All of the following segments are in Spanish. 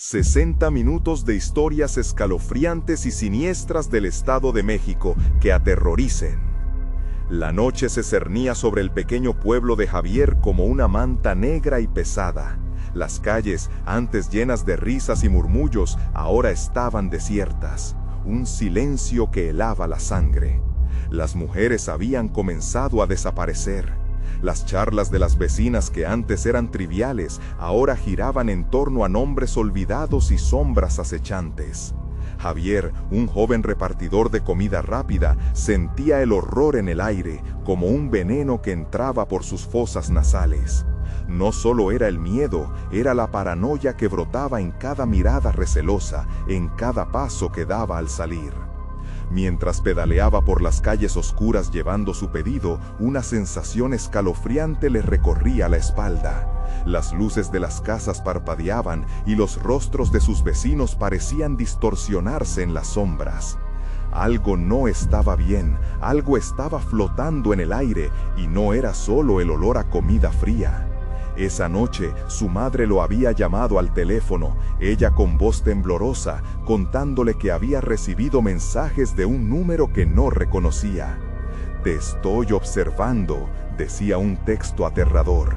60 minutos de historias escalofriantes y siniestras del Estado de México que aterroricen. La noche se cernía sobre el pequeño pueblo de Javier como una manta negra y pesada. Las calles, antes llenas de risas y murmullos, ahora estaban desiertas. Un silencio que helaba la sangre. Las mujeres habían comenzado a desaparecer. Las charlas de las vecinas que antes eran triviales, ahora giraban en torno a nombres olvidados y sombras acechantes. Javier, un joven repartidor de comida rápida, sentía el horror en el aire, como un veneno que entraba por sus fosas nasales. No solo era el miedo, era la paranoia que brotaba en cada mirada recelosa, en cada paso que daba al salir. Mientras pedaleaba por las calles oscuras llevando su pedido, una sensación escalofriante le recorría la espalda. Las luces de las casas parpadeaban y los rostros de sus vecinos parecían distorsionarse en las sombras. Algo no estaba bien, algo estaba flotando en el aire y no era solo el olor a comida fría. Esa noche, su madre lo había llamado al teléfono, ella con voz temblorosa, contándole que había recibido mensajes de un número que no reconocía. «Te estoy observando», decía un texto aterrador.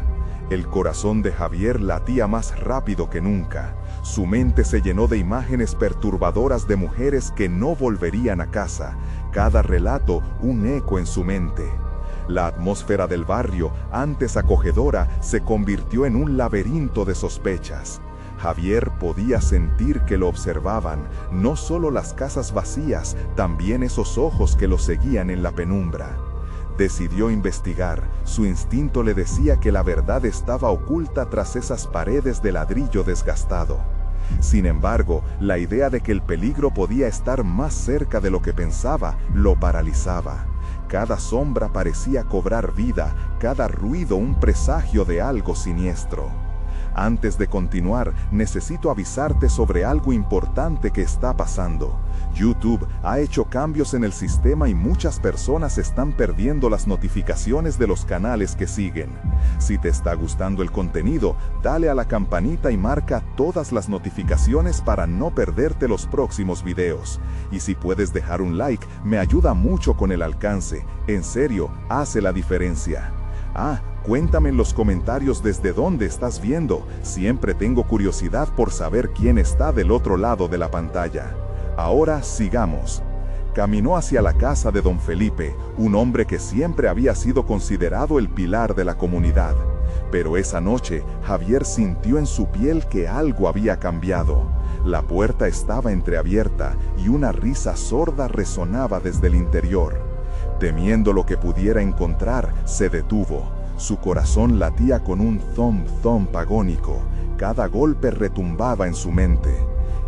El corazón de Javier latía más rápido que nunca. Su mente se llenó de imágenes perturbadoras de mujeres que no volverían a casa, cada relato un eco en su mente. La atmósfera del barrio, antes acogedora, se convirtió en un laberinto de sospechas. Javier podía sentir que lo observaban, no solo las casas vacías, también esos ojos que lo seguían en la penumbra. Decidió investigar, su instinto le decía que la verdad estaba oculta tras esas paredes de ladrillo desgastado. Sin embargo, la idea de que el peligro podía estar más cerca de lo que pensaba, lo paralizaba. Cada sombra parecía cobrar vida, cada ruido un presagio de algo siniestro. Antes de continuar, necesito avisarte sobre algo importante que está pasando. YouTube ha hecho cambios en el sistema y muchas personas están perdiendo las notificaciones de los canales que siguen. Si te está gustando el contenido, dale a la campanita y marca todas las notificaciones para no perderte los próximos videos. Y si puedes dejar un like, me ayuda mucho con el alcance. En serio, hace la diferencia. Cuéntame en los comentarios desde dónde estás viendo. Siempre tengo curiosidad por saber quién está del otro lado de la pantalla. Ahora sigamos. Caminó hacia la casa de don Felipe, un hombre que siempre había sido considerado el pilar de la comunidad. Pero esa noche, Javier sintió en su piel que algo había cambiado. La puerta estaba entreabierta y una risa sorda resonaba desde el interior. Temiendo lo que pudiera encontrar, se detuvo. Su corazón latía con un thump agónico. Cada golpe retumbaba en su mente.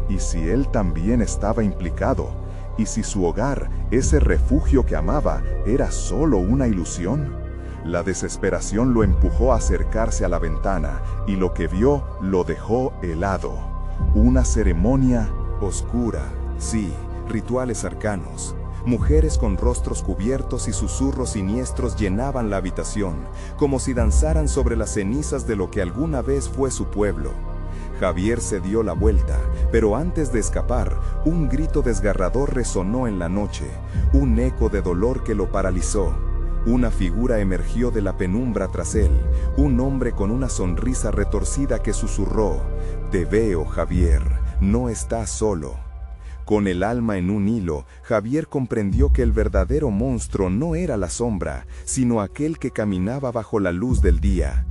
¿Y si él también estaba implicado? ¿Y si su hogar, ese refugio que amaba, era solo una ilusión? La desesperación lo empujó a acercarse a la ventana, y lo que vio lo dejó helado. Una ceremonia oscura. Sí, rituales arcanos. Mujeres con rostros cubiertos y susurros siniestros llenaban la habitación, como si danzaran sobre las cenizas de lo que alguna vez fue su pueblo. Javier se dio la vuelta, pero antes de escapar, un grito desgarrador resonó en la noche, un eco de dolor que lo paralizó. Una figura emergió de la penumbra tras él, un hombre con una sonrisa retorcida que susurró: «Te veo, Javier, no estás solo». Con el alma en un hilo, Javier comprendió que el verdadero monstruo no era la sombra, sino aquel que caminaba bajo la luz del día.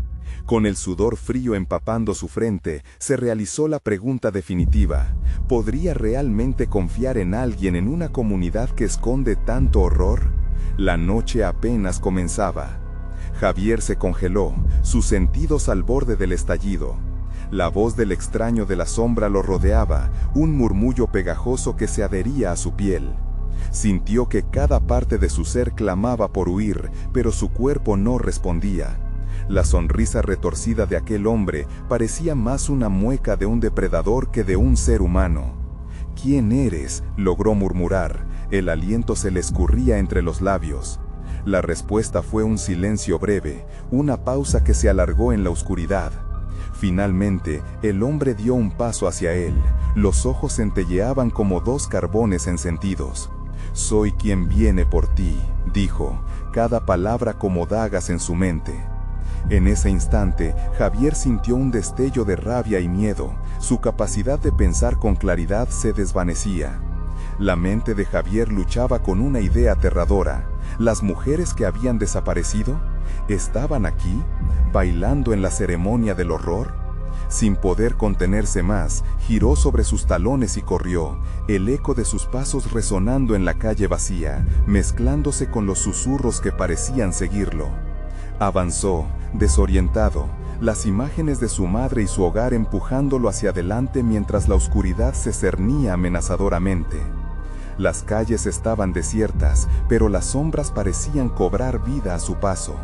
Con el sudor frío empapando su frente, se realizó la pregunta definitiva: ¿podría realmente confiar en alguien en una comunidad que esconde tanto horror? La noche apenas comenzaba. Javier se congeló, sus sentidos al borde del estallido. La voz del extraño de la sombra lo rodeaba, un murmullo pegajoso que se adhería a su piel. Sintió que cada parte de su ser clamaba por huir, pero su cuerpo no respondía. La sonrisa retorcida de aquel hombre parecía más una mueca de un depredador que de un ser humano. «¿Quién eres?», logró murmurar. El aliento se le escurría entre los labios. La respuesta fue un silencio breve, una pausa que se alargó en la oscuridad. Finalmente, el hombre dio un paso hacia él. Los ojos centelleaban como dos carbones encendidos. «Soy quien viene por ti», dijo, cada palabra como dagas en su mente. En ese instante, Javier sintió un destello de rabia y miedo. Su capacidad de pensar con claridad se desvanecía. La mente de Javier luchaba con una idea aterradora. ¿Las mujeres que habían desaparecido estaban aquí, bailando en la ceremonia del horror? Sin poder contenerse más, giró sobre sus talones y corrió, el eco de sus pasos resonando en la calle vacía, mezclándose con los susurros que parecían seguirlo. Avanzó, desorientado, las imágenes de su madre y su hogar empujándolo hacia adelante mientras la oscuridad se cernía amenazadoramente. Las calles estaban desiertas, pero las sombras parecían cobrar vida a su paso.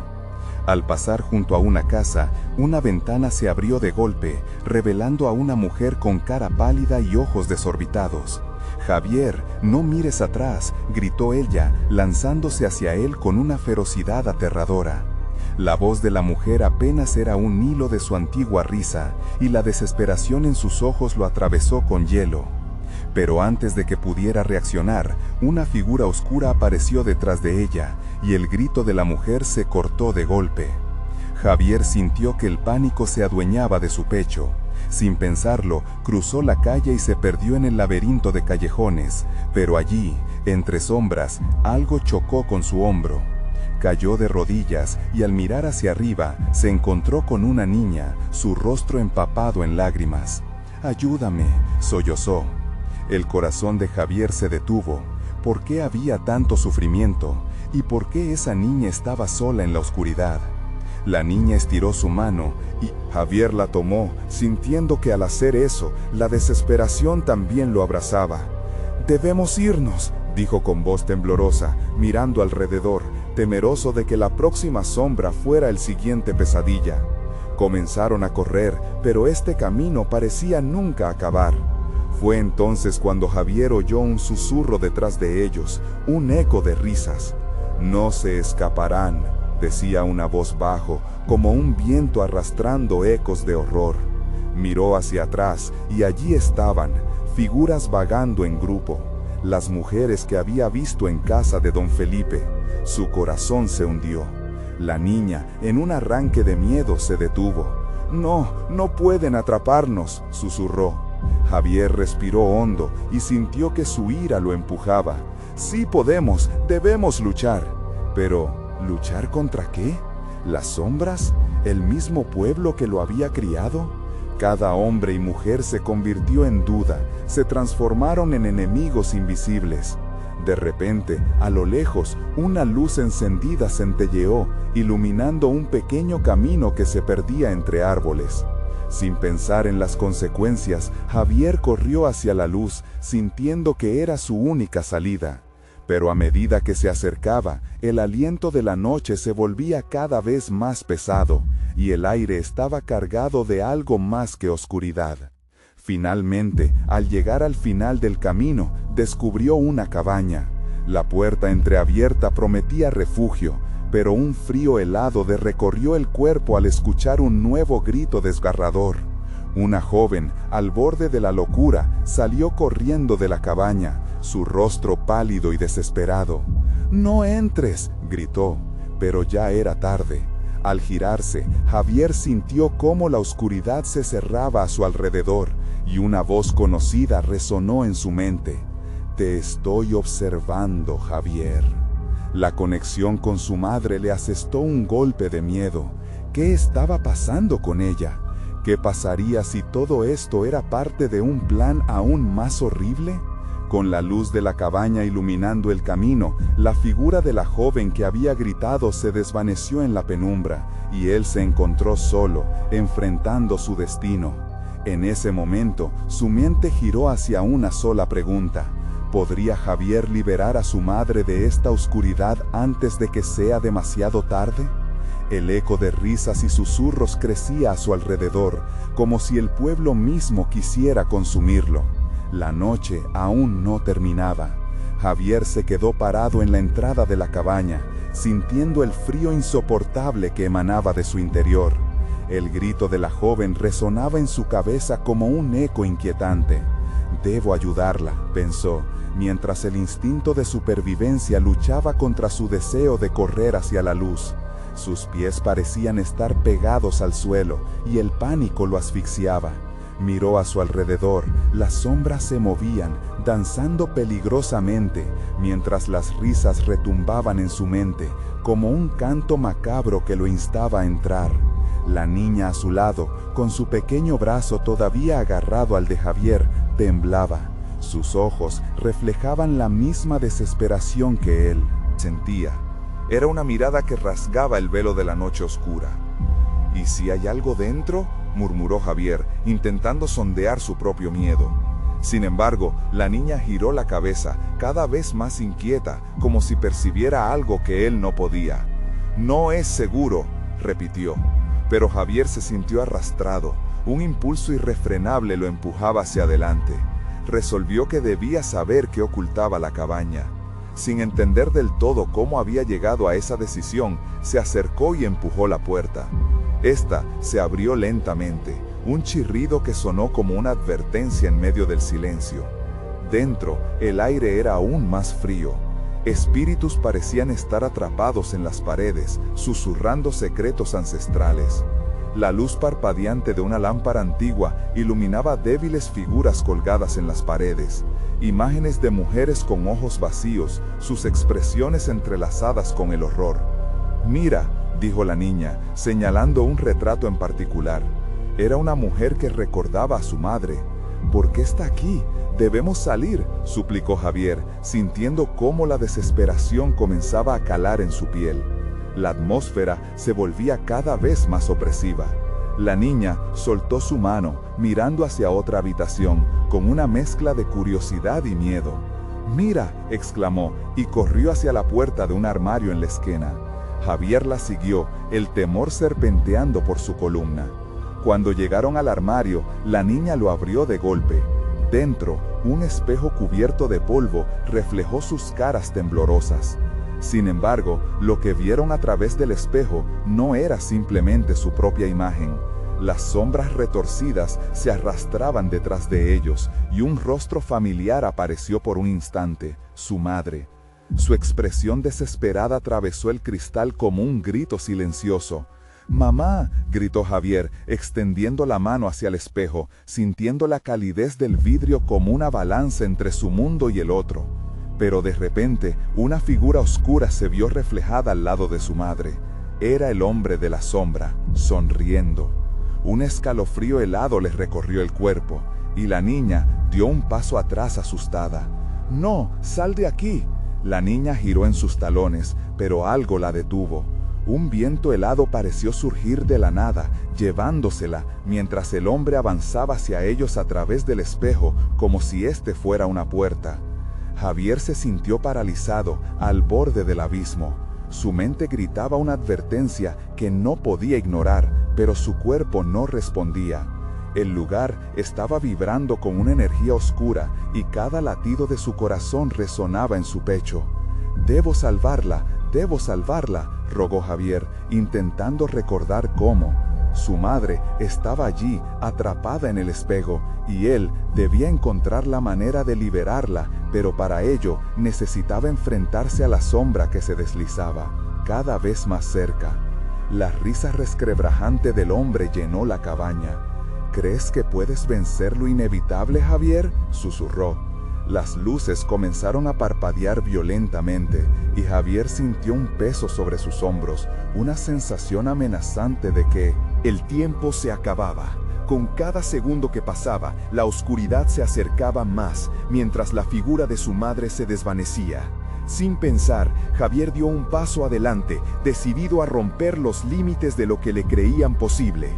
Al pasar junto a una casa, una ventana se abrió de golpe, revelando a una mujer con cara pálida y ojos desorbitados. «Javier, no mires atrás», gritó ella, lanzándose hacia él con una ferocidad aterradora. La voz de la mujer apenas era un hilo de su antigua risa, y la desesperación en sus ojos lo atravesó con hielo. Pero antes de que pudiera reaccionar, una figura oscura apareció detrás de ella, y el grito de la mujer se cortó de golpe. Javier sintió que el pánico se adueñaba de su pecho. Sin pensarlo, cruzó la calle y se perdió en el laberinto de callejones, pero allí, entre sombras, algo chocó con su hombro. Cayó de rodillas y al mirar hacia arriba, se encontró con una niña, su rostro empapado en lágrimas. «Ayúdame», sollozó. El corazón de Javier se detuvo. ¿Por qué había tanto sufrimiento? ¿Y por qué esa niña estaba sola en la oscuridad? La niña estiró su mano y Javier la tomó, sintiendo que al hacer eso, la desesperación también lo abrazaba. «Debemos irnos», dijo con voz temblorosa, mirando alrededor, temeroso de que la próxima sombra fuera el siguiente pesadilla. Comenzaron a correr, pero este camino parecía nunca acabar. Fue entonces cuando Javier oyó un susurro detrás de ellos, un eco de risas. «No se escaparán», decía una voz bajo, como un viento arrastrando ecos de horror. Miró hacia atrás y allí estaban, figuras vagando en grupo, las mujeres que había visto en casa de don Felipe. Su corazón se hundió. La niña, en un arranque de miedo, se detuvo. «No, no pueden atraparnos», susurró. Javier respiró hondo y sintió que su ira lo empujaba. «Sí podemos, debemos luchar». Pero, ¿luchar contra qué? ¿Las sombras? ¿El mismo pueblo que lo había criado? Cada hombre y mujer se convirtió en duda, se transformaron en enemigos invisibles. De repente, a lo lejos, una luz encendida centelleó, iluminando un pequeño camino que se perdía entre árboles. Sin pensar en las consecuencias, Javier corrió hacia la luz, sintiendo que era su única salida. Pero a medida que se acercaba, el aliento de la noche se volvía cada vez más pesado, y el aire estaba cargado de algo más que oscuridad. Finalmente, al llegar al final del camino, descubrió una cabaña. La puerta entreabierta prometía refugio, pero un frío helado le recorrió el cuerpo al escuchar un nuevo grito desgarrador. Una joven, al borde de la locura, salió corriendo de la cabaña, su rostro pálido y desesperado. «No entres», gritó, pero ya era tarde. Al girarse, Javier sintió cómo la oscuridad se cerraba a su alrededor, y una voz conocida resonó en su mente. «Te estoy observando, Javier». La conexión con su madre le asestó un golpe de miedo. ¿Qué estaba pasando con ella? ¿Qué pasaría si todo esto era parte de un plan aún más horrible? Con la luz de la cabaña iluminando el camino, la figura de la joven que había gritado se desvaneció en la penumbra, y él se encontró solo, enfrentando su destino. En ese momento, su mente giró hacia una sola pregunta. ¿Podría Javier liberar a su madre de esta oscuridad antes de que sea demasiado tarde? El eco de risas y susurros crecía a su alrededor, como si el pueblo mismo quisiera consumirlo. La noche aún no terminaba. Javier se quedó parado en la entrada de la cabaña, sintiendo el frío insoportable que emanaba de su interior. El grito de la joven resonaba en su cabeza como un eco inquietante. «Debo ayudarla», pensó, mientras el instinto de supervivencia luchaba contra su deseo de correr hacia la luz. Sus pies parecían estar pegados al suelo y el pánico lo asfixiaba. Miró a su alrededor, las sombras se movían, danzando peligrosamente, mientras las risas retumbaban en su mente, como un canto macabro que lo instaba a entrar. La niña a su lado, con su pequeño brazo todavía agarrado al de Javier, temblaba. Sus ojos reflejaban la misma desesperación que él sentía. Era una mirada que rasgaba el velo de la noche oscura. «¿Y si hay algo dentro?», murmuró Javier, intentando sondear su propio miedo. Sin embargo, la niña giró la cabeza, cada vez más inquieta, como si percibiera algo que él no podía. «No es seguro», repitió. Pero Javier se sintió arrastrado. Un impulso irrefrenable lo empujaba hacia adelante. Resolvió que debía saber qué ocultaba la cabaña. Sin entender del todo cómo había llegado a esa decisión, se acercó y empujó la puerta. Esta se abrió lentamente, un chirrido que sonó como una advertencia en medio del silencio. Dentro, el aire era aún más frío. Espíritus parecían estar atrapados en las paredes, susurrando secretos ancestrales. La luz parpadeante de una lámpara antigua iluminaba débiles figuras colgadas en las paredes, imágenes de mujeres con ojos vacíos, sus expresiones entrelazadas con el horror. «Mira», dijo la niña, señalando un retrato en particular. Era una mujer que recordaba a su madre. «¿Por qué está aquí? Debemos salir», suplicó Javier, sintiendo cómo la desesperación comenzaba a calar en su piel. La atmósfera se volvía cada vez más opresiva. La niña soltó su mano, mirando hacia otra habitación, con una mezcla de curiosidad y miedo. «Mira», exclamó, y corrió hacia la puerta de un armario en la esquina. Javier la siguió, el temor serpenteando por su columna. Cuando llegaron al armario, la niña lo abrió de golpe. Dentro, un espejo cubierto de polvo reflejó sus caras temblorosas. Sin embargo, lo que vieron a través del espejo no era simplemente su propia imagen. Las sombras retorcidas se arrastraban detrás de ellos, y un rostro familiar apareció por un instante, su madre. Su expresión desesperada atravesó el cristal como un grito silencioso. «¡Mamá!», gritó Javier, extendiendo la mano hacia el espejo, sintiendo la calidez del vidrio como una balanza entre su mundo y el otro. Pero de repente, una figura oscura se vio reflejada al lado de su madre. Era el hombre de la sombra, sonriendo. Un escalofrío helado le recorrió el cuerpo, y la niña dio un paso atrás asustada. «¡No, sal de aquí!». La niña giró en sus talones, pero algo la detuvo. Un viento helado pareció surgir de la nada, llevándosela, mientras el hombre avanzaba hacia ellos a través del espejo, como si éste fuera una puerta. Javier se sintió paralizado, al borde del abismo. Su mente gritaba una advertencia que no podía ignorar, pero su cuerpo no respondía. El lugar estaba vibrando con una energía oscura, y cada latido de su corazón resonaba en su pecho. «Debo salvarla, rogó Javier, intentando recordar cómo. Su madre estaba allí, atrapada en el espejo, y él debía encontrar la manera de liberarla, pero para ello necesitaba enfrentarse a la sombra que se deslizaba, cada vez más cerca. La risa resquebrajante del hombre llenó la cabaña. «¿Crees que puedes vencer lo inevitable, Javier?», susurró. Las luces comenzaron a parpadear violentamente, y Javier sintió un peso sobre sus hombros, una sensación amenazante de que el tiempo se acababa. Con cada segundo que pasaba, la oscuridad se acercaba más, mientras la figura de su madre se desvanecía. Sin pensar, Javier dio un paso adelante, decidido a romper los límites de lo que le creían posible.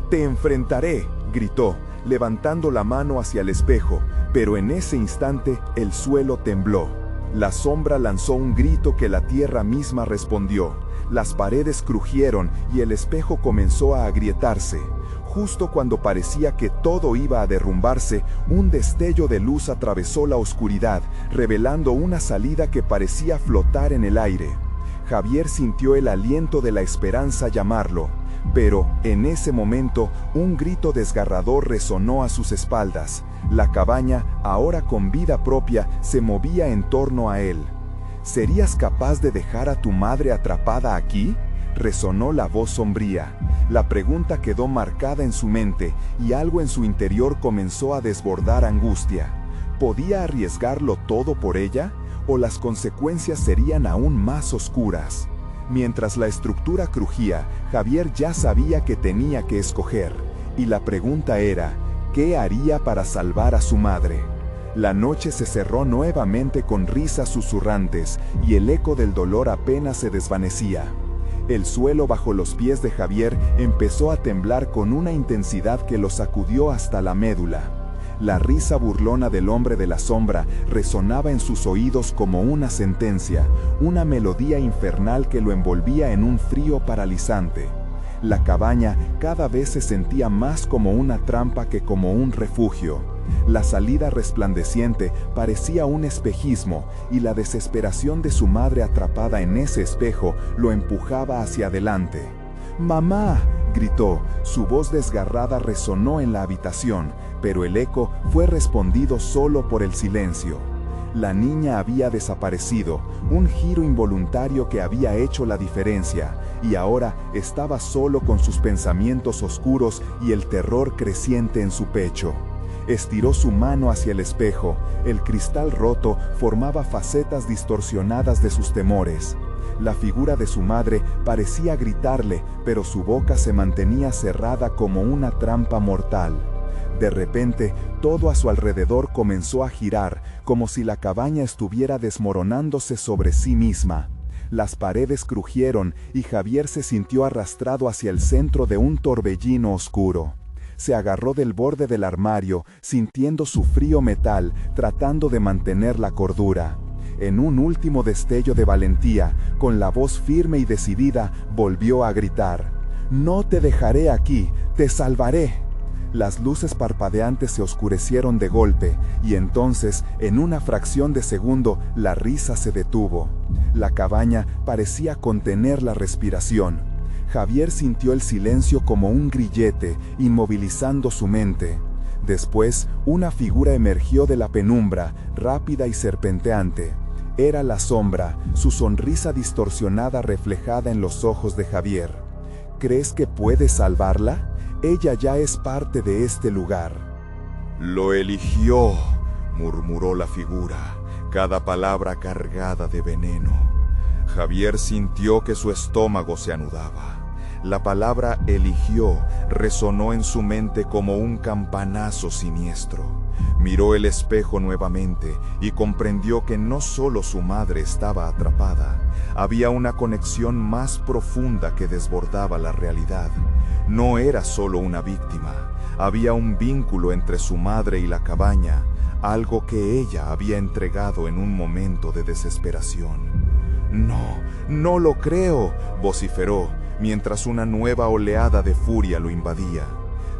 «Te enfrentaré», gritó, levantando la mano hacia el espejo, pero en ese instante el suelo tembló. La sombra lanzó un grito que la tierra misma respondió. Las paredes crujieron y el espejo comenzó a agrietarse. Justo cuando parecía que todo iba a derrumbarse, un destello de luz atravesó la oscuridad, revelando una salida que parecía flotar en el aire. Javier sintió el aliento de la esperanza llamarlo. Pero, en ese momento, un grito desgarrador resonó a sus espaldas. La cabaña, ahora con vida propia, se movía en torno a él. ¿Serías capaz de dejar a tu madre atrapada aquí?, resonó la voz sombría. La pregunta quedó marcada en su mente, y algo en su interior comenzó a desbordar angustia. ¿Podía arriesgarlo todo por ella? ¿O las consecuencias serían aún más oscuras? Mientras la estructura crujía, Javier ya sabía que tenía que escoger, y la pregunta era, ¿qué haría para salvar a su madre? La noche se cerró nuevamente con risas susurrantes, y el eco del dolor apenas se desvanecía. El suelo bajo los pies de Javier empezó a temblar con una intensidad que lo sacudió hasta la médula. La risa burlona del hombre de la sombra resonaba en sus oídos como una sentencia, una melodía infernal que lo envolvía en un frío paralizante. La cabaña cada vez se sentía más como una trampa que como un refugio. La salida resplandeciente parecía un espejismo, y la desesperación de su madre atrapada en ese espejo lo empujaba hacia adelante. ¡Mamá!, gritó. Su voz desgarrada resonó en la habitación, pero el eco fue respondido solo por el silencio. La niña había desaparecido, un giro involuntario que había hecho la diferencia, y ahora estaba solo con sus pensamientos oscuros y el terror creciente en su pecho. Estiró su mano hacia el espejo. El cristal roto formaba facetas distorsionadas de sus temores. La figura de su madre parecía gritarle, pero su boca se mantenía cerrada como una trampa mortal. De repente, todo a su alrededor comenzó a girar, como si la cabaña estuviera desmoronándose sobre sí misma. Las paredes crujieron y Javier se sintió arrastrado hacia el centro de un torbellino oscuro. Se agarró del borde del armario, sintiendo su frío metal, tratando de mantener la cordura. En un último destello de valentía, con la voz firme y decidida, volvió a gritar: «No te dejaré aquí, te salvaré». Las luces parpadeantes se oscurecieron de golpe, y entonces, en una fracción de segundo, la risa se detuvo. La cabaña parecía contener la respiración. Javier sintió el silencio como un grillete, inmovilizando su mente. Después, una figura emergió de la penumbra, rápida y serpenteante. Era la sombra, su sonrisa distorsionada reflejada en los ojos de Javier. ¿Crees que puedes salvarla? Ella ya es parte de este lugar. Lo eligió, murmuró la figura, cada palabra cargada de veneno. Javier sintió que su estómago se anudaba. La palabra eligió resonó en su mente como un campanazo siniestro. Miró el espejo nuevamente y comprendió que no solo su madre estaba atrapada, había una conexión más profunda que desbordaba la realidad. No era solo una víctima, había un vínculo entre su madre y la cabaña, algo que ella había entregado en un momento de desesperación. No lo creo», vociferó, mientras una nueva oleada de furia lo invadía.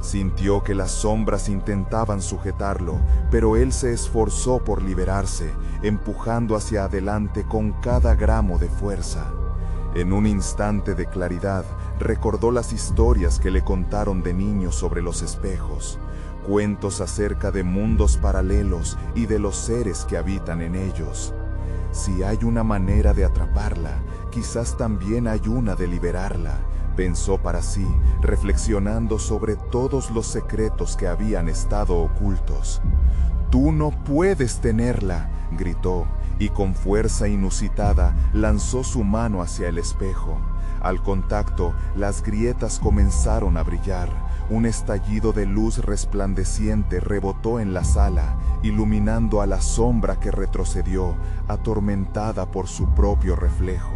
Sintió que las sombras intentaban sujetarlo, pero él se esforzó por liberarse, empujando hacia adelante con cada gramo de fuerza. En un instante de claridad, recordó las historias que le contaron de niño sobre los espejos, cuentos acerca de mundos paralelos y de los seres que habitan en ellos. Si hay una manera de atraparla, quizás también hay una de liberarla, pensó para sí, reflexionando sobre todos los secretos que habían estado ocultos. «Tú no puedes tenerla», gritó, y con fuerza inusitada lanzó su mano hacia el espejo. Al contacto, las grietas comenzaron a brillar. Un estallido de luz resplandeciente rebotó en la sala, iluminando a la sombra que retrocedió, atormentada por su propio reflejo.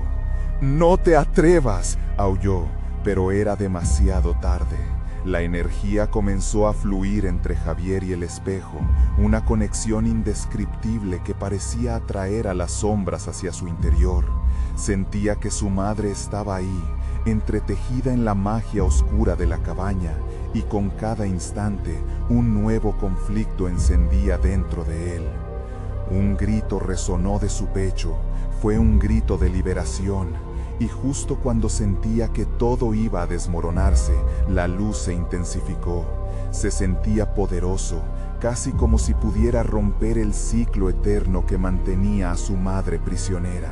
«¡No te atrevas!», aulló, pero era demasiado tarde. La energía comenzó a fluir entre Javier y el espejo, una conexión indescriptible que parecía atraer a las sombras hacia su interior. Sentía que su madre estaba ahí, entretejida en la magia oscura de la cabaña, y con cada instante un nuevo conflicto encendía dentro de él. Un grito resonó de su pecho, fue un grito de liberación, y justo cuando sentía que todo iba a desmoronarse, la luz se intensificó. Se sentía poderoso, casi como si pudiera romper el ciclo eterno que mantenía a su madre prisionera.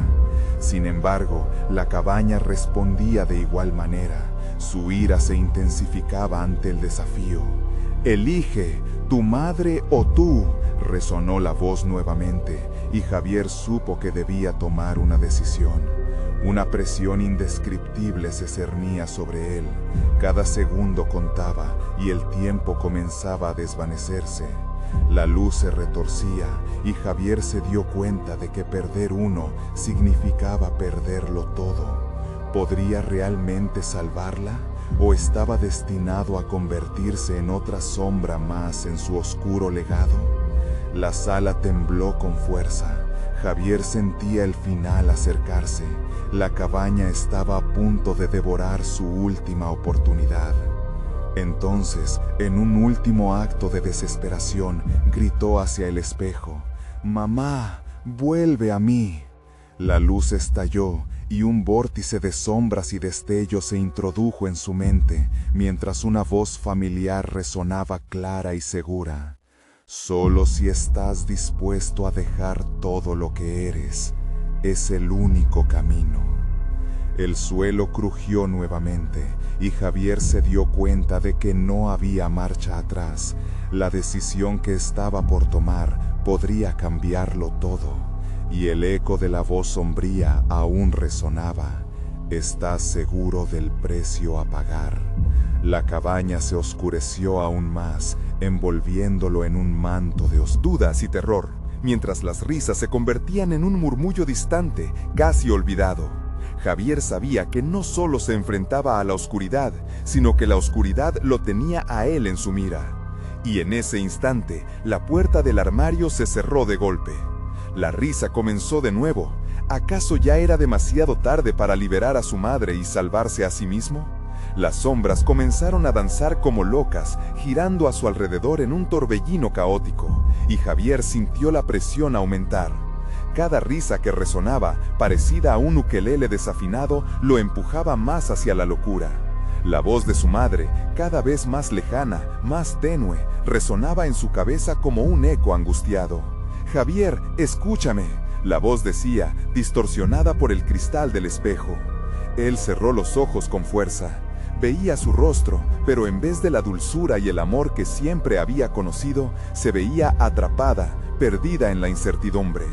Sin embargo, la cabaña respondía de igual manera. Su ira se intensificaba ante el desafío. «Elige, tu madre o tú», resonó la voz nuevamente, y Javier supo que debía tomar una decisión. Una presión indescriptible se cernía sobre él. Cada segundo contaba y el tiempo comenzaba a desvanecerse. La luz se retorcía y Javier se dio cuenta de que perder uno significaba perderlo todo. ¿Podría realmente salvarla? ¿O estaba destinado a convertirse en otra sombra más en su oscuro legado? La sala tembló con fuerza. Javier sentía el final acercarse. La cabaña estaba a punto de devorar su última oportunidad. Entonces, en un último acto de desesperación, gritó hacia el espejo: «Mamá, vuelve a mí». La luz estalló y un vórtice de sombras y destellos se introdujo en su mente, mientras una voz familiar resonaba clara y segura: «Solo si estás dispuesto a dejar todo lo que eres, es el único camino». El suelo crujió nuevamente, y Javier se dio cuenta de que no había marcha atrás. La decisión que estaba por tomar podría cambiarlo todo, y el eco de la voz sombría aún resonaba: «¿Estás seguro del precio a pagar?». La cabaña se oscureció aún más, envolviéndolo en un manto de dudas y terror, mientras las risas se convertían en un murmullo distante, casi olvidado. Javier sabía que no solo se enfrentaba a la oscuridad, sino que la oscuridad lo tenía a él en su mira. Y en ese instante, la puerta del armario se cerró de golpe. La risa comenzó de nuevo. ¿Acaso ya era demasiado tarde para liberar a su madre y salvarse a sí mismo? Las sombras comenzaron a danzar como locas, girando a su alrededor en un torbellino caótico, y Javier sintió la presión aumentar. Cada risa que resonaba, parecida a un ukelele desafinado, lo empujaba más hacia la locura. La voz de su madre, cada vez más lejana, más tenue, resonaba en su cabeza como un eco angustiado. «Javier, escúchame», la voz decía, distorsionada por el cristal del espejo. Él cerró los ojos con fuerza. Veía su rostro, pero en vez de la dulzura y el amor que siempre había conocido, se veía atrapada, perdida en la incertidumbre.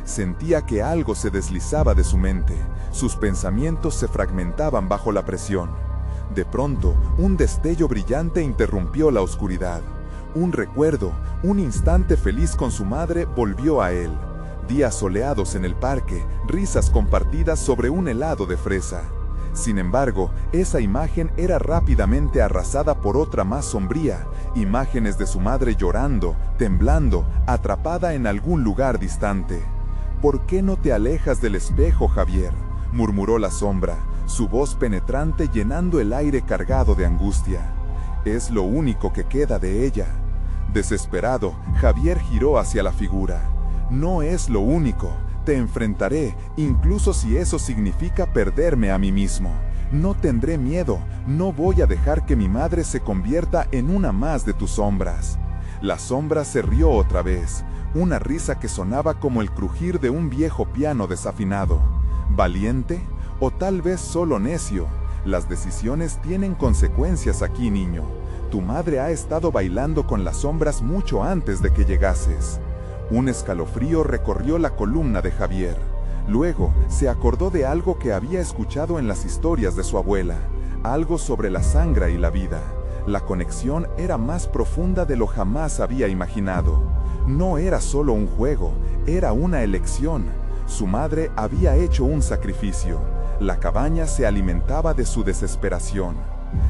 Sentía que algo se deslizaba de su mente. Sus pensamientos se fragmentaban bajo la presión. De pronto, un destello brillante interrumpió la oscuridad. Un recuerdo, un instante feliz con su madre volvió a él. Días soleados en el parque, risas compartidas sobre un helado de fresa. Sin embargo, esa imagen era rápidamente arrasada por otra más sombría, imágenes de su madre llorando, temblando, atrapada en algún lugar distante. «¿Por qué no te alejas del espejo, Javier?», murmuró la sombra, su voz penetrante llenando el aire cargado de angustia. «Es lo único que queda de ella». Desesperado, Javier giró hacia la figura. «No es lo único. Te enfrentaré, incluso si eso significa perderme a mí mismo. No tendré miedo, no voy a dejar que mi madre se convierta en una más de tus sombras». La sombra se rió otra vez, una risa que sonaba como el crujir de un viejo piano desafinado. ¿Valiente? ¿O tal vez solo necio? Las decisiones tienen consecuencias aquí, niño. Tu madre ha estado bailando con las sombras mucho antes de que llegases. Un escalofrío recorrió la columna de Javier. Luego, se acordó de algo que había escuchado en las historias de su abuela, algo sobre la sangre y la vida. La conexión era más profunda de lo jamás había imaginado. No era solo un juego, era una elección. Su madre había hecho un sacrificio. La cabaña se alimentaba de su desesperación.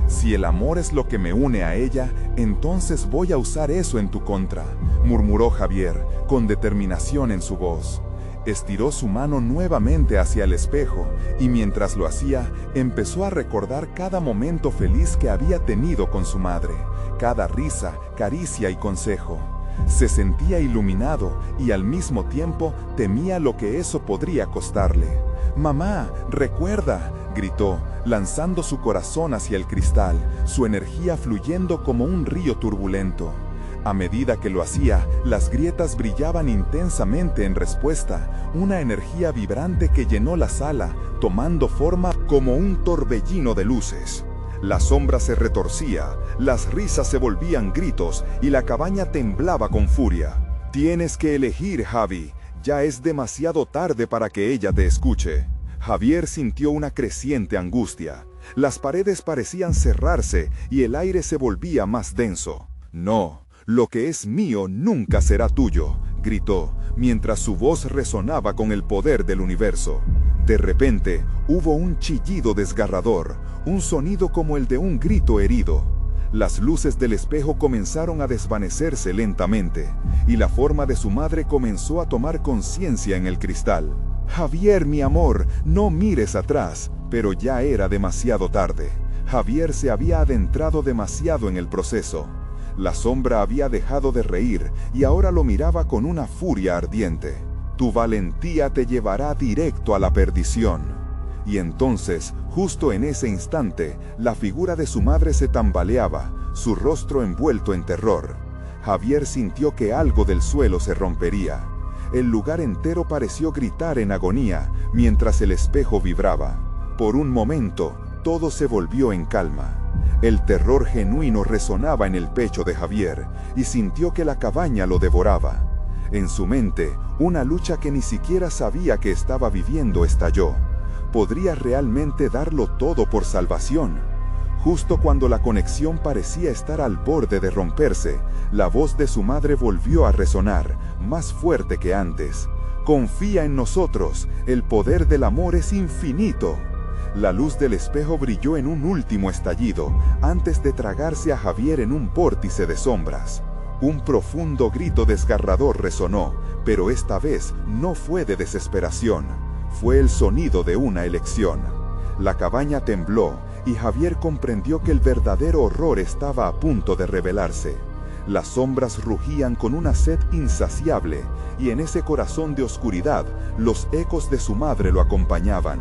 «Si el amor es lo que me une a ella, entonces voy a usar eso en tu contra», murmuró Javier, con determinación en su voz. Estiró su mano nuevamente hacia el espejo, y mientras lo hacía, empezó a recordar cada momento feliz que había tenido con su madre, cada risa, caricia y consejo. Se sentía iluminado y al mismo tiempo temía lo que eso podría costarle. «Mamá, recuerda», gritó, lanzando su corazón hacia el cristal, su energía fluyendo como un río turbulento. A medida que lo hacía, las grietas brillaban intensamente en respuesta, una energía vibrante que llenó la sala, tomando forma como un torbellino de luces. La sombra se retorcía, las risas se volvían gritos y la cabaña temblaba con furia. «Tienes que elegir, Javi. Ya es demasiado tarde para que ella te escuche». Javier sintió una creciente angustia. Las paredes parecían cerrarse y el aire se volvía más denso. «No, lo que es mío nunca será tuyo», gritó, mientras su voz resonaba con el poder del universo. De repente, hubo un chillido desgarrador, un sonido como el de un grito herido. Las luces del espejo comenzaron a desvanecerse lentamente, y la forma de su madre comenzó a tomar conciencia en el cristal. «Javier, mi amor, no mires atrás», pero ya era demasiado tarde. Javier se había adentrado demasiado en el proceso. La sombra había dejado de reír y ahora lo miraba con una furia ardiente. «Tu valentía te llevará directo a la perdición». Y entonces, justo en ese instante, la figura de su madre se tambaleaba, su rostro envuelto en terror. Javier sintió que algo del suelo se rompería. El lugar entero pareció gritar en agonía, mientras el espejo vibraba. Por un momento, todo se volvió en calma. El terror genuino resonaba en el pecho de Javier, y sintió que la cabaña lo devoraba. En su mente, una lucha que ni siquiera sabía que estaba viviendo estalló. ¿Podría realmente darlo todo por salvación? Justo cuando la conexión parecía estar al borde de romperse, la voz de su madre volvió a resonar, más fuerte que antes. «Confía en nosotros, el poder del amor es infinito». La luz del espejo brilló en un último estallido, antes de tragarse a Javier en un vórtice de sombras. Un profundo grito desgarrador resonó, pero esta vez no fue de desesperación. Fue el sonido de una elección. La cabaña tembló, y Javier comprendió que el verdadero horror estaba a punto de revelarse. Las sombras rugían con una sed insaciable, y en ese corazón de oscuridad, los ecos de su madre lo acompañaban.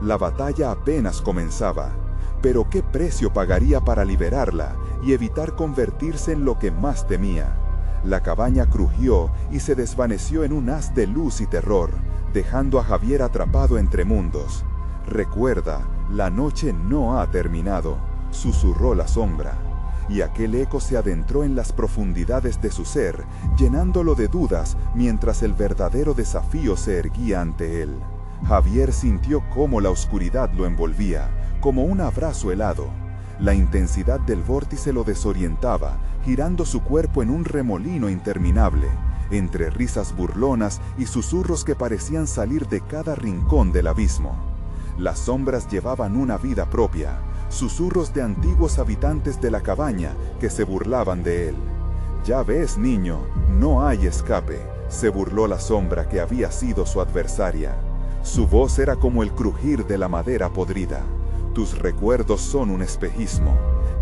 La batalla apenas comenzaba, pero ¿qué precio pagaría para liberarla y evitar convertirse en lo que más temía? La cabaña crujió y se desvaneció en un haz de luz y terror, dejando a Javier atrapado entre mundos. «Recuerda, la noche no ha terminado», susurró la sombra, y aquel eco se adentró en las profundidades de su ser, llenándolo de dudas mientras el verdadero desafío se erguía ante él. Javier sintió cómo la oscuridad lo envolvía, como un abrazo helado. La intensidad del vórtice lo desorientaba, girando su cuerpo en un remolino interminable, entre risas burlonas y susurros que parecían salir de cada rincón del abismo. Las sombras llevaban una vida propia, susurros de antiguos habitantes de la cabaña que se burlaban de él. «Ya ves, niño, no hay escape», se burló la sombra que había sido su adversaria. Su voz era como el crujir de la madera podrida. «Tus recuerdos son un espejismo.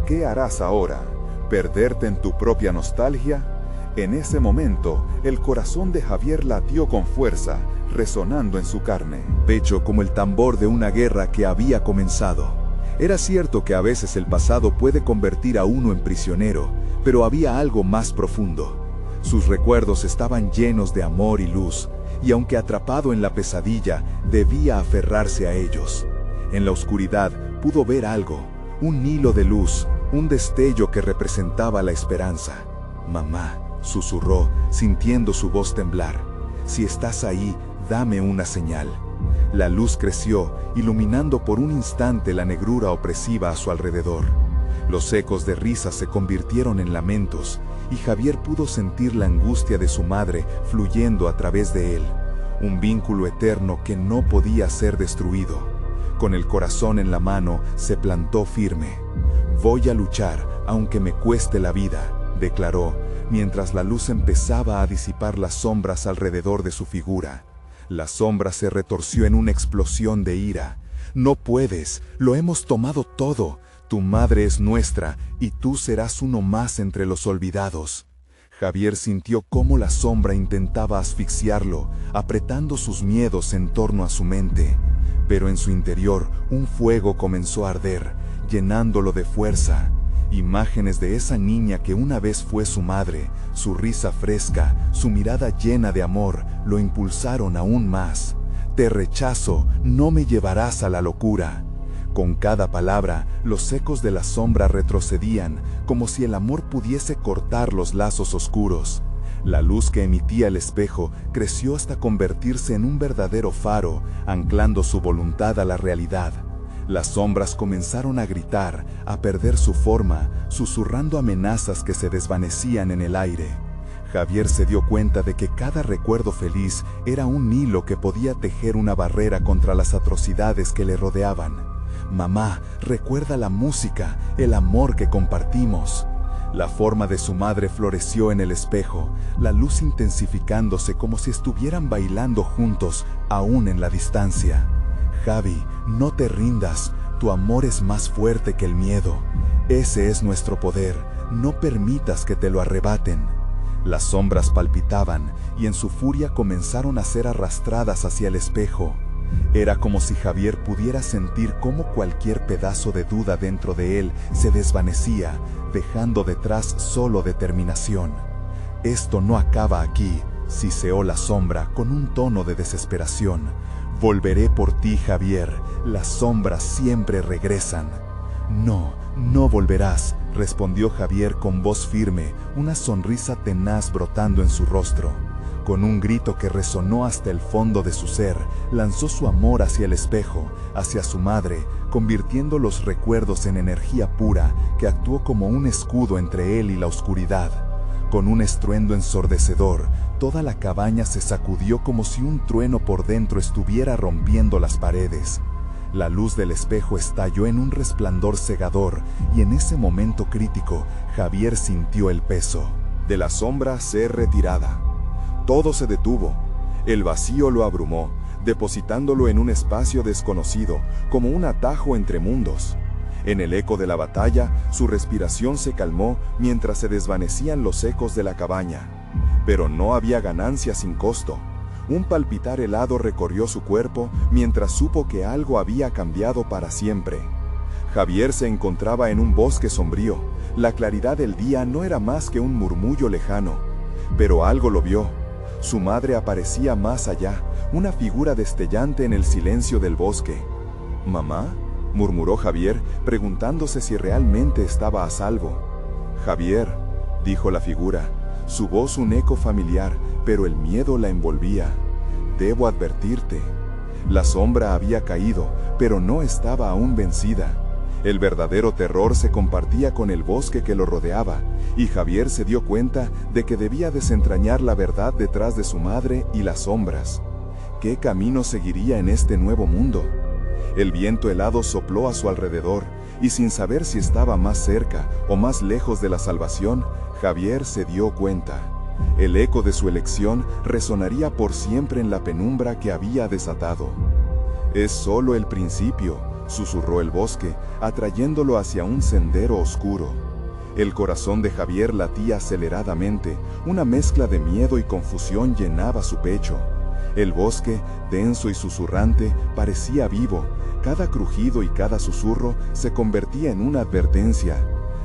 ¿Qué harás ahora? ¿Perderte en tu propia nostalgia?» En ese momento, el corazón de Javier latió con fuerza, resonando en su carne. Pecho como el tambor de una guerra que había comenzado. Era cierto que a veces el pasado puede convertir a uno en prisionero, pero había algo más profundo. Sus recuerdos estaban llenos de amor y luz, y aunque atrapado en la pesadilla, debía aferrarse a ellos. En la oscuridad pudo ver algo, un hilo de luz, un destello que representaba la esperanza. «Mamá», susurró, sintiendo su voz temblar. «Si estás ahí, dame una señal». La luz creció, iluminando por un instante la negrura opresiva a su alrededor. Los ecos de risas se convirtieron en lamentos, y Javier pudo sentir la angustia de su madre fluyendo a través de él, un vínculo eterno que no podía ser destruido. Con el corazón en la mano, se plantó firme. «Voy a luchar, aunque me cueste la vida», declaró, mientras la luz empezaba a disipar las sombras alrededor de su figura. La sombra se retorció en una explosión de ira. «No puedes, lo hemos tomado todo. Tu madre es nuestra, y tú serás uno más entre los olvidados». Javier sintió cómo la sombra intentaba asfixiarlo, apretando sus miedos en torno a su mente. pero en su interior un fuego comenzó a arder, llenándolo de fuerza. Imágenes de esa niña que una vez fue su madre, su risa fresca, su mirada llena de amor, lo impulsaron aún más. Te rechazo, no me llevarás a la locura. Con cada palabra, los ecos de la sombra retrocedían, como si el amor pudiese cortar los lazos oscuros. La luz que emitía el espejo creció hasta convertirse en un verdadero faro, anclando su voluntad a la realidad. Las sombras comenzaron a gritar, a perder su forma, susurrando amenazas que se desvanecían en el aire. Javier se dio cuenta de que cada recuerdo feliz era un hilo que podía tejer una barrera contra las atrocidades que le rodeaban. Mamá, recuerda la música, el amor que compartimos. La forma de su madre floreció en el espejo, la luz intensificándose como si estuvieran bailando juntos, aún en la distancia. Javi, no te rindas, tu amor es más fuerte que el miedo. Ese es nuestro poder, no permitas que te lo arrebaten. Las sombras palpitaban y en su furia comenzaron a ser arrastradas hacia el espejo. Era como si Javier pudiera sentir cómo cualquier pedazo de duda dentro de él se desvanecía, dejando detrás solo determinación. Esto no acaba aquí, siseó la sombra con un tono de desesperación. Volveré por ti, Javier, las sombras siempre regresan. No, no volverás, respondió Javier con voz firme, una sonrisa tenaz brotando en su rostro. Con un grito que resonó hasta el fondo de su ser, lanzó su amor hacia el espejo, hacia su madre, convirtiendo los recuerdos en energía pura que actuó como un escudo entre él y la oscuridad. Con un estruendo ensordecedor, toda la cabaña se sacudió como si un trueno por dentro estuviera rompiendo las paredes. La luz del espejo estalló en un resplandor cegador y en ese momento crítico, Javier sintió el peso de la sombra ser retirada. Todo se detuvo. El vacío lo abrumó, depositándolo en un espacio desconocido, como un atajo entre mundos. En el eco de la batalla, su respiración se calmó mientras se desvanecían los ecos de la cabaña. Pero no había ganancia sin costo. Un palpitar helado recorrió su cuerpo mientras supo que algo había cambiado para siempre. Javier se encontraba en un bosque sombrío. La claridad del día no era más que un murmullo lejano. Pero algo lo vio. Su madre aparecía más allá, una figura destellante en el silencio del bosque. «¿Mamá?», murmuró Javier, preguntándose si realmente estaba a salvo. «Javier», dijo la figura, su voz un eco familiar, pero el miedo la envolvía. «Debo advertirte». La sombra había caído, pero no estaba aún vencida. El verdadero terror se compartía con el bosque que lo rodeaba, y Javier se dio cuenta de que debía desentrañar la verdad detrás de su madre y las sombras. ¿Qué camino seguiría en este nuevo mundo? El viento helado sopló a su alrededor, y sin saber si estaba más cerca o más lejos de la salvación, Javier se dio cuenta. El eco de su elección resonaría por siempre en la penumbra que había desatado. «Es solo el principio», susurró el bosque, atrayéndolo hacia un sendero oscuro. El corazón de Javier latía aceleradamente, una mezcla de miedo y confusión llenaba su pecho. El bosque, denso y susurrante, parecía vivo. Cada crujido y cada susurro se convertía en una advertencia.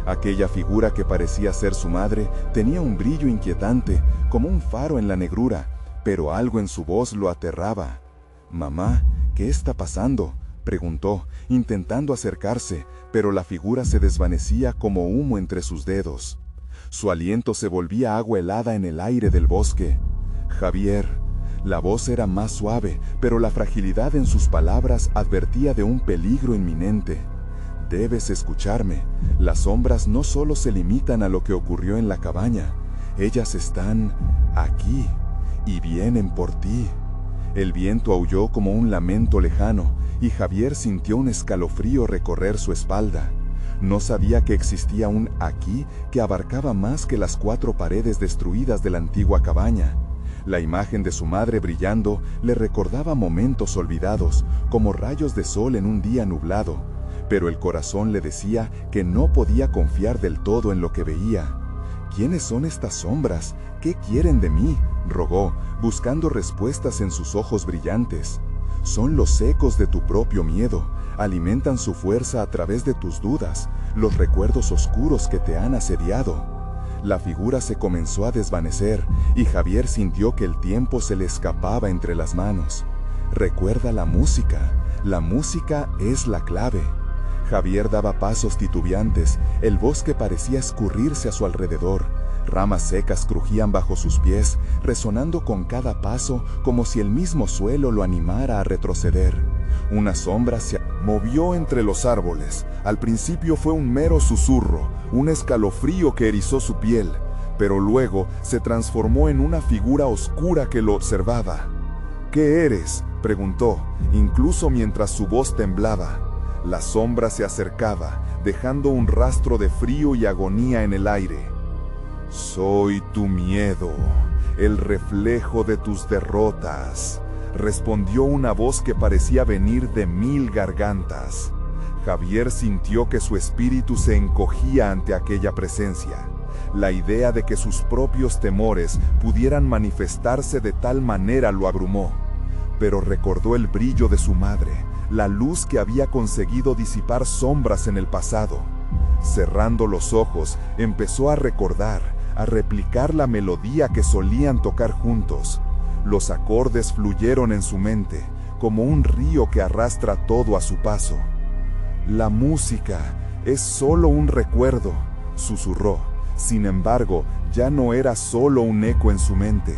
Aquella figura que parecía ser su madre tenía un brillo inquietante, como un faro en la negrura, pero algo en su voz lo aterraba. «Mamá, ¿qué está pasando?», preguntó, intentando acercarse, pero la figura se desvanecía como humo entre sus dedos. Su aliento se volvía agua helada en el aire del bosque. «Javier». La voz era más suave, pero la fragilidad en sus palabras advertía de un peligro inminente. «Debes escucharme. Las sombras no solo se limitan a lo que ocurrió en la cabaña. Ellas están aquí y vienen por ti». El viento aulló como un lamento lejano, y Javier sintió un escalofrío recorrer su espalda. No sabía que existía un aquí que abarcaba más que las 4 paredes destruidas de la antigua cabaña. La imagen de su madre brillando le recordaba momentos olvidados, como rayos de sol en un día nublado, pero el corazón le decía que no podía confiar del todo en lo que veía. «¿Quiénes son estas sombras? ¿Qué quieren de mí?», rogó, buscando respuestas en sus ojos brillantes. Son los ecos de tu propio miedo. Alimentan su fuerza a través de tus dudas, los recuerdos oscuros que te han asediado. La figura se comenzó a desvanecer y Javier sintió que el tiempo se le escapaba entre las manos. Recuerda la música es la clave. Javier daba pasos titubeantes, el bosque parecía escurrirse a su alrededor. Ramas secas crujían bajo sus pies, resonando con cada paso como si el mismo suelo lo animara a retroceder. Una sombra se movió entre los árboles. Al principio fue un mero susurro, un escalofrío que erizó su piel, pero luego se transformó en una figura oscura que lo observaba. ¿Qué eres?, preguntó, incluso mientras su voz temblaba. La sombra se acercaba, dejando un rastro de frío y agonía en el aire. «Soy tu miedo, el reflejo de tus derrotas», respondió una voz que parecía venir de 1000 gargantas. Javier sintió que su espíritu se encogía ante aquella presencia. La idea de que sus propios temores pudieran manifestarse de tal manera lo abrumó. Pero recordó el brillo de su madre, la luz que había conseguido disipar sombras en el pasado. Cerrando los ojos, empezó a recordar, a replicar la melodía que solían tocar juntos. Los acordes fluyeron en su mente, como un río que arrastra todo a su paso. «La música es solo un recuerdo», susurró. Sin embargo, ya no era solo un eco en su mente.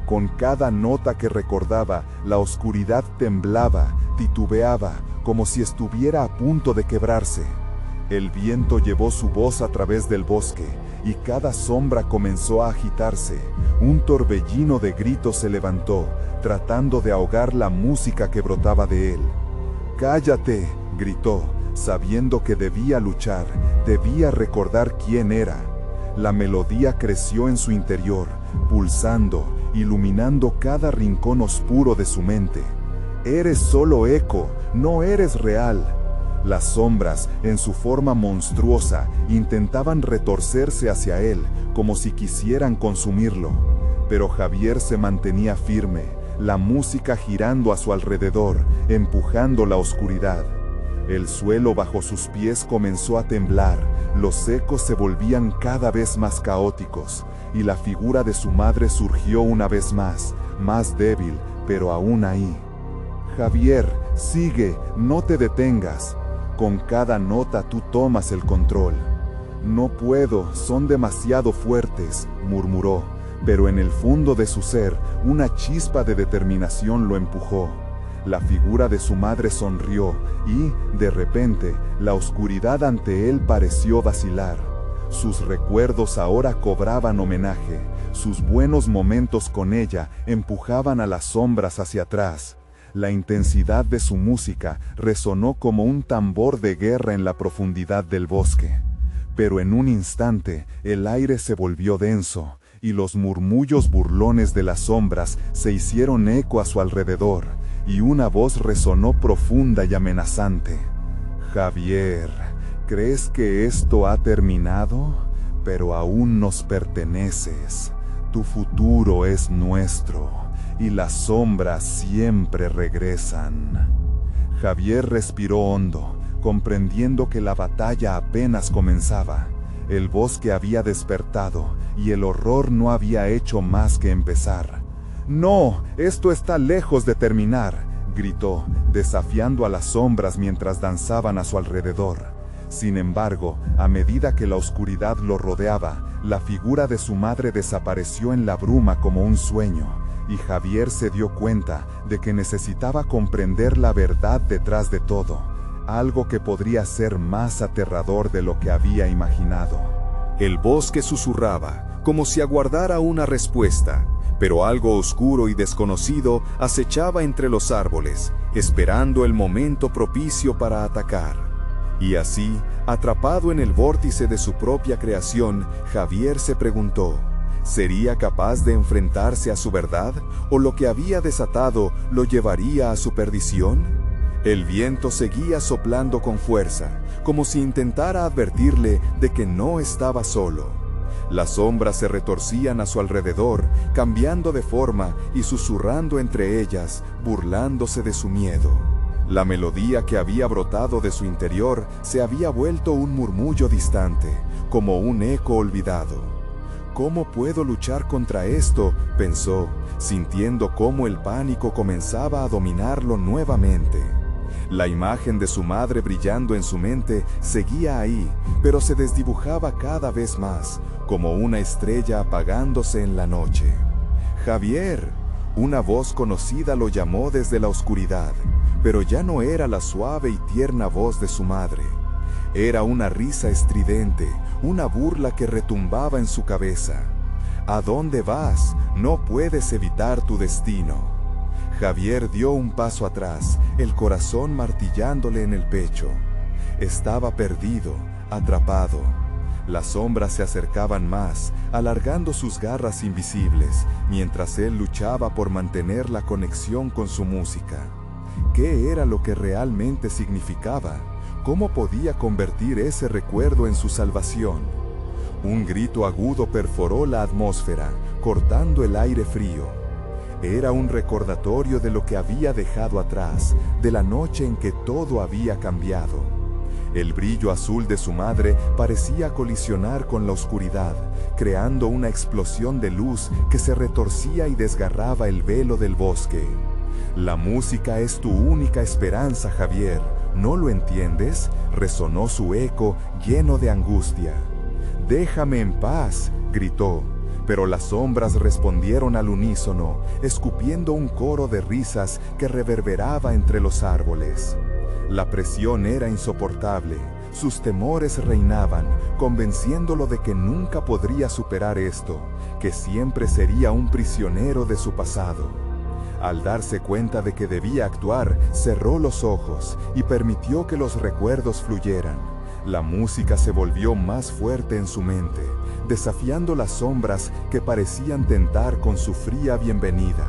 Con cada nota que recordaba, la oscuridad temblaba, titubeaba, como si estuviera a punto de quebrarse. El viento llevó su voz a través del bosque, y cada sombra comenzó a agitarse. Un torbellino de gritos se levantó, tratando de ahogar la música que brotaba de él. «¡Cállate!», gritó, sabiendo que debía luchar, debía recordar quién era. La melodía creció en su interior, pulsando, iluminando cada rincón oscuro de su mente. «Eres solo eco, no eres real». Las sombras, en su forma monstruosa, intentaban retorcerse hacia él, como si quisieran consumirlo. Pero Javier se mantenía firme, la música girando a su alrededor, empujando la oscuridad. El suelo bajo sus pies comenzó a temblar, los ecos se volvían cada vez más caóticos, y la figura de su madre surgió una vez más débil, pero aún ahí. «Javier, sigue, no te detengas. Con cada nota tú tomas el control». «No puedo, son demasiado fuertes», murmuró, pero en el fondo de su ser, una chispa de determinación lo empujó. La figura de su madre sonrió y, de repente, la oscuridad ante él pareció vacilar. Sus recuerdos ahora cobraban homenaje, sus buenos momentos con ella empujaban a las sombras hacia atrás. La intensidad de su música resonó como un tambor de guerra en la profundidad del bosque. Pero en un instante, el aire se volvió denso, y los murmullos burlones de las sombras se hicieron eco a su alrededor, y una voz resonó profunda y amenazante. «Javier, ¿crees que esto ha terminado? Pero aún nos perteneces. Tu futuro es nuestro. Y las sombras siempre regresan». Javier respiró hondo, comprendiendo que la batalla apenas comenzaba. El bosque había despertado, y el horror no había hecho más que empezar. «No, esto está lejos de terminar», gritó, desafiando a las sombras mientras danzaban a su alrededor. Sin embargo, a medida que la oscuridad lo rodeaba, la figura de su madre desapareció en la bruma como un sueño, y Javier se dio cuenta de que necesitaba comprender la verdad detrás de todo, algo que podría ser más aterrador de lo que había imaginado. El bosque susurraba, como si aguardara una respuesta, pero algo oscuro y desconocido acechaba entre los árboles, esperando el momento propicio para atacar. Y así, atrapado en el vórtice de su propia creación, Javier se preguntó, ¿sería capaz de enfrentarse a su verdad, o lo que había desatado lo llevaría a su perdición? El viento seguía soplando con fuerza, como si intentara advertirle de que no estaba solo. Las sombras se retorcían a su alrededor, cambiando de forma y susurrando entre ellas, burlándose de su miedo. La melodía que había brotado de su interior se había vuelto un murmullo distante, como un eco olvidado. ¿Cómo puedo luchar contra esto?, pensó, sintiendo cómo el pánico comenzaba a dominarlo nuevamente. La imagen de su madre brillando en su mente seguía ahí, pero se desdibujaba cada vez más, como una estrella apagándose en la noche. «Javier», una voz conocida lo llamó desde la oscuridad, pero ya no era la suave y tierna voz de su madre. Era una risa estridente, una burla que retumbaba en su cabeza. «¿A dónde vas? No puedes evitar tu destino». Javier dio un paso atrás, el corazón martillándole en el pecho. Estaba perdido, atrapado. Las sombras se acercaban más, alargando sus garras invisibles, mientras él luchaba por mantener la conexión con su música. ¿Qué era lo que realmente significaba? ¿Cómo podía convertir ese recuerdo en su salvación? Un grito agudo perforó la atmósfera, cortando el aire frío. Era un recordatorio de lo que había dejado atrás, de la noche en que todo había cambiado. El brillo azul de su madre parecía colisionar con la oscuridad, creando una explosión de luz que se retorcía y desgarraba el velo del bosque. «La música es tu única esperanza, Javier, ¿no lo entiendes?», resonó su eco lleno de angustia. «Déjame en paz», gritó. Pero las sombras respondieron al unísono, escupiendo un coro de risas que reverberaba entre los árboles. La presión era insoportable, sus temores reinaban, convenciéndolo de que nunca podría superar esto, que siempre sería un prisionero de su pasado. Al darse cuenta de que debía actuar, cerró los ojos y permitió que los recuerdos fluyeran. La música se volvió más fuerte en su mente, desafiando las sombras que parecían tentar con su fría bienvenida.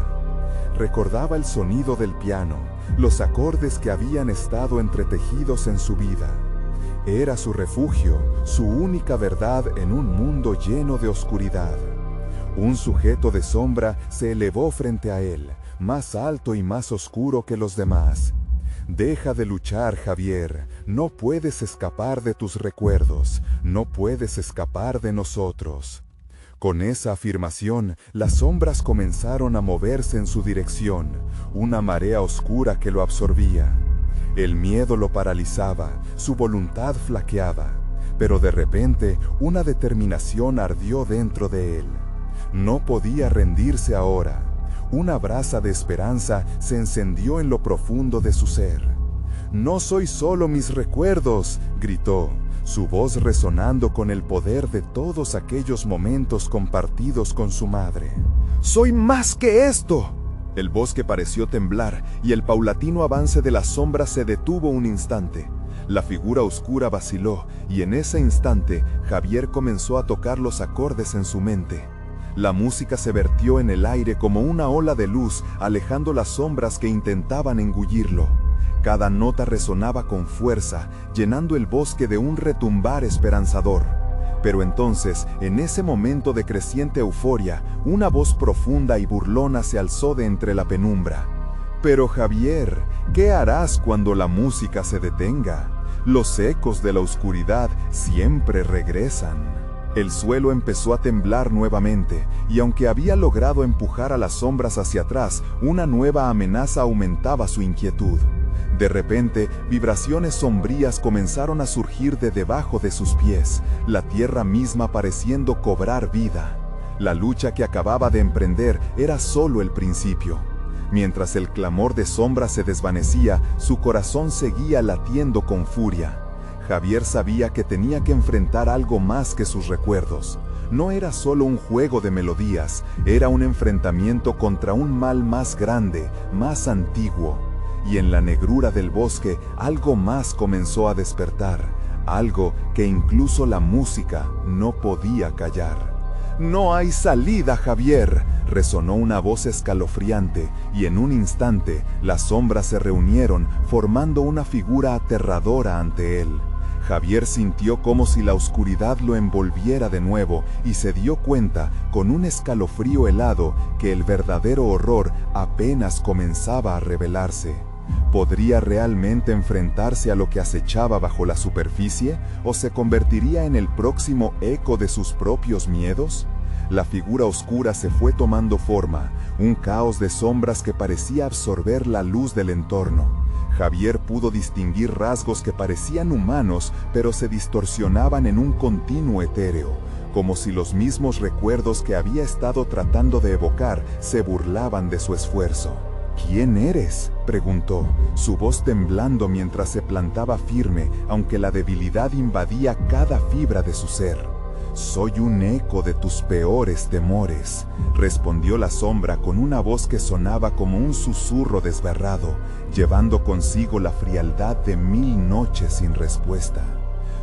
Recordaba el sonido del piano, los acordes que habían estado entretejidos en su vida. Era su refugio, su única verdad en un mundo lleno de oscuridad. Un sujeto de sombra se elevó frente a él, más alto y más oscuro que los demás. «Deja de luchar, Javier, no puedes escapar de tus recuerdos, no puedes escapar de nosotros». Con esa afirmación, las sombras comenzaron a moverse en su dirección, una marea oscura que lo absorbía. El miedo lo paralizaba, su voluntad flaqueaba, pero de repente una determinación ardió dentro de él. No podía rendirse ahora. Una brasa de esperanza se encendió en lo profundo de su ser. «No soy solo mis recuerdos», gritó, su voz resonando con el poder de todos aquellos momentos compartidos con su madre. «Soy más que esto». El bosque pareció temblar y el paulatino avance de las sombras se detuvo un instante. La figura oscura vaciló y en ese instante Javier comenzó a tocar los acordes en su mente. La música se vertió en el aire como una ola de luz, alejando las sombras que intentaban engullirlo. Cada nota resonaba con fuerza, llenando el bosque de un retumbar esperanzador. Pero entonces, en ese momento de creciente euforia, una voz profunda y burlona se alzó de entre la penumbra. «Pero Javier, ¿qué harás cuando la música se detenga? Los ecos de la oscuridad siempre regresan». El suelo empezó a temblar nuevamente, y aunque había logrado empujar a las sombras hacia atrás, una nueva amenaza aumentaba su inquietud. De repente, vibraciones sombrías comenzaron a surgir de debajo de sus pies, la tierra misma pareciendo cobrar vida. La lucha que acababa de emprender era solo el principio. Mientras el clamor de sombras se desvanecía, su corazón seguía latiendo con furia. Javier sabía que tenía que enfrentar algo más que sus recuerdos. No era solo un juego de melodías, era un enfrentamiento contra un mal más grande, más antiguo. Y en la negrura del bosque algo más comenzó a despertar, algo que incluso la música no podía callar. «No hay salida, Javier», resonó una voz escalofriante, y en un instante las sombras se reunieron, formando una figura aterradora ante él. Javier sintió como si la oscuridad lo envolviera de nuevo y se dio cuenta, con un escalofrío helado, que el verdadero horror apenas comenzaba a revelarse. ¿Podría realmente enfrentarse a lo que acechaba bajo la superficie o se convertiría en el próximo eco de sus propios miedos? La figura oscura se fue tomando forma, un caos de sombras que parecía absorber la luz del entorno. Javier pudo distinguir rasgos que parecían humanos, pero se distorsionaban en un continuo etéreo, como si los mismos recuerdos que había estado tratando de evocar se burlaban de su esfuerzo. «¿Quién eres?», preguntó, su voz temblando mientras se plantaba firme, aunque la debilidad invadía cada fibra de su ser. «Soy un eco de tus peores temores», respondió la sombra con una voz que sonaba como un susurro desgarrado, llevando consigo la frialdad de 1000 noches sin respuesta.